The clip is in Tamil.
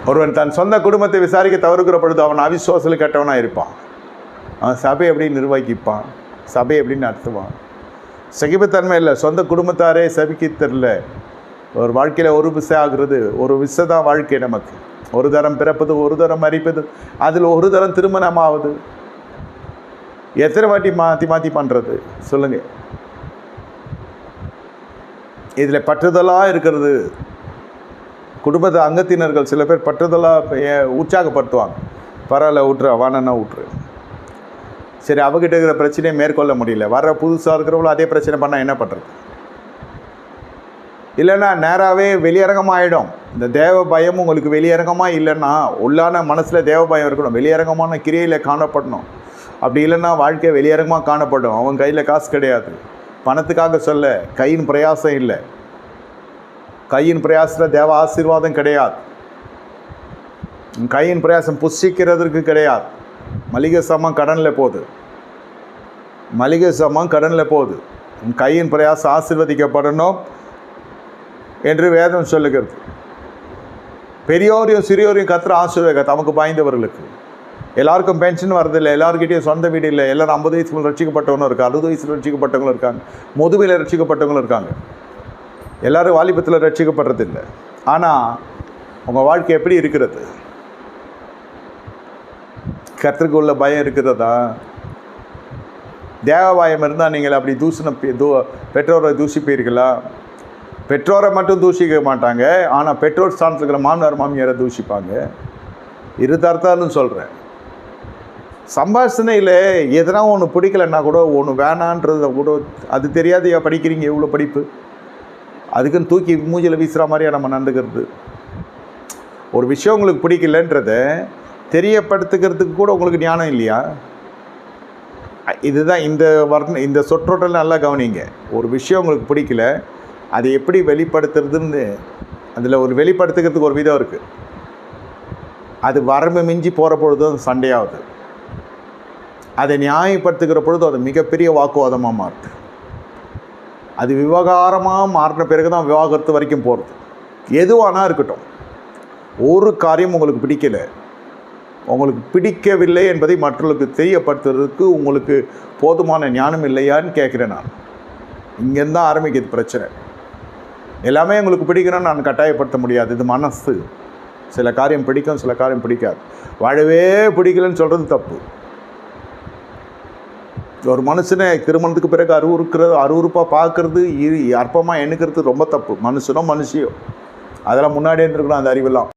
ஒருவன் தன் சொந்த குடும்பத்தை விசாரிக்க தவறுகிற பொழுது அவன் அவிசுவாசத்தில் கெட்டவனாக இருப்பான். அவன் சபை எப்படி நிர்வகிப்பான், சபை எப்படி நடத்துவான்? சகிப்புத்தன்மை இல்லை. சொந்த குடும்பத்தாரே சபிக்க தெரில. ஒரு வாழ்க்கையில் ஒரு விசை ஆகுறது, ஒரு விசை தான் வாழ்க்கை. நமக்கு ஒரு தரம் பிறப்பது, ஒரு தரம் மறிப்பது, அதில் ஒரு தரம் திருமணம் ஆகுது. எத்தனை வாட்டி மாற்றி பண்ணுறது சொல்லுங்கள்? இதில் பற்றுதலாக இருக்கிறது. குடும்பத்தை அங்கத்தினர்கள் சில பேர் பற்றுதலாக உற்சாகப்படுத்துவாங்க. பரவாயில்ல விட்ரு, வானன்னா விட்ரு. சரி, அவகிட்ட இருக்கிற பிரச்சனையை மேற்கொள்ள முடியல, வர புதுசாக இருக்கிறவங்களும் அதே பிரச்சனை பண்ணால் என்ன பண்ணுறது? இல்லைன்னா நேராகவே வெளியரங்கமாகிடும். இந்த தேவ பயம் உங்களுக்கு வெளியரங்கமாக இல்லைன்னா, உள்ளான மனசில் தேவ பயம் இருக்கணும், வெளியரங்கமான கிரியையில் காணப்படணும். அப்படி இல்லைன்னா வாழ்க்கை வெளியரங்கமாக காணப்படும். அவன் கையில் காசு கிடையாது, பணத்துக்காக சொல்ல, கையின் பிரயாசம் இல்லை. கையின் பிரயாசத்தில் தேவ ஆசீர்வாதம் கிடையாது. கையின் பிரயாசம் புஷிக்கிறதுக்கு கிடையாது. மளிகை சாமான் கடனில் போகுது, மளிகை சாமான் கடனில் போகுது. கையின் பிரயாசம் ஆசீர்வதிக்கப்படணும் என்று வேதம் சொல்லுகிறது. பெரியோரையும் சிறியோரையும் கர்த்தர் ஆசீர்வதிக்க தமக்கு பாய்ந்தவர்களுக்கு. எல்லாருக்கும் பென்ஷன் வரதில்லை, எல்லாருக்கிட்டையும் சொந்த வீடு இல்லை. எல்லோரும் 50 வயசுக்குள்ள ரட்சிக்கப்பட்டவங்களும் இருக்காங்க, 60 வயசில் ரட்சிக்கப்பட்டவங்களும் இருக்காங்க, முதுமையில் ரட்சிக்கப்பட்டவங்களும் இருக்காங்க. எல்லோரும் வாலிபத்தில் ரட்சிக்கப்படுறதில்லை. ஆனால் உங்கள் வாழ்க்கை எப்படி இருக்கிறது? கர்த்தருக்கு உள்ள பயம் இருக்கிறதா? தேவ பயம் இருந்தால் நீங்கள் அப்படி பெற்றோரை தூஷிப்பீர்களா? பெற்றோரை மட்டும் தூஷிக்க மாட்டாங்க, ஆனால் பெற்றோர் ஸ்தானத்தில் இருக்கிற மாமனார் மாமியாரை தூஷிப்பாங்க. இருதர்த்தான்னு சொல்கிறேன். சம்பாஷணையில் எதனா ஒன்று பிடிக்கலைன்னா கூட ஒன்று வேணான்றத கூட அது தெரியாதையா படிக்கிறீங்க? எவ்வளோ படிப்பு அதுக்குன்னு தூக்கி மூஞ்சில் வீசுகிற மாதிரியா நம்ம நடந்துக்கிறது? ஒரு விஷயம் உங்களுக்கு பிடிக்கலன்றதை தெரியப்படுத்துக்கிறதுக்கு கூட உங்களுக்கு ஞானம் இல்லையா? இதுதான் இந்த சொற்றொடல் நல்லா கவனிங்க. ஒரு விஷயம் உங்களுக்கு பிடிக்கல, அதை எப்படி வெளிப்படுத்துறதுன்னு அதில் ஒரு வெளிப்படுத்துக்கிறதுக்கு ஒரு விதம் இருக்குது. அது வரம்பு மிஞ்சி போகிற பொழுது அது சண்டையாகுது. அதை நியாயப்படுத்துகிற பொழுது அது மிகப்பெரிய வாக்குவாதமாக மாறுது. அது விவகாரமாக மாறின பிறகு தான் விவாகரத்து வரைக்கும் போகிறது. எதுவானா இருக்கட்டும், ஒரு காரியம் உங்களுக்கு பிடிக்கலை, உங்களுக்கு பிடிக்கவில்லை என்பதை மற்றவர்களுக்கு தெரியப்படுத்துறதுக்கு உங்களுக்கு போதுமான ஞானம் இல்லையான்னு கேட்குறேன் நான். இங்கேருந்து தான் ஆரம்பிக்குது பிரச்சனை. எல்லாமே உங்களுக்கு பிடிக்கணும்னு நான் கட்டாயப்படுத்த முடியாது. இது மனசு. சில காரியம் பிடிக்கும், சில காரியம் பிடிக்காது. வாழவே பிடிக்கலன்னு சொல்கிறது தப்பு. ஒரு மனுஷனை திருமணத்துக்கு பிறகு அருவருப்பாக பார்க்குறது, அற்பமாக எண்ணுக்கிறது ரொம்ப தப்பு. மனுஷனோ மனுஷியோ அதெல்லாம் முன்னாடியே இருந்துருக்கணும், அந்த அறிவெல்லாம்.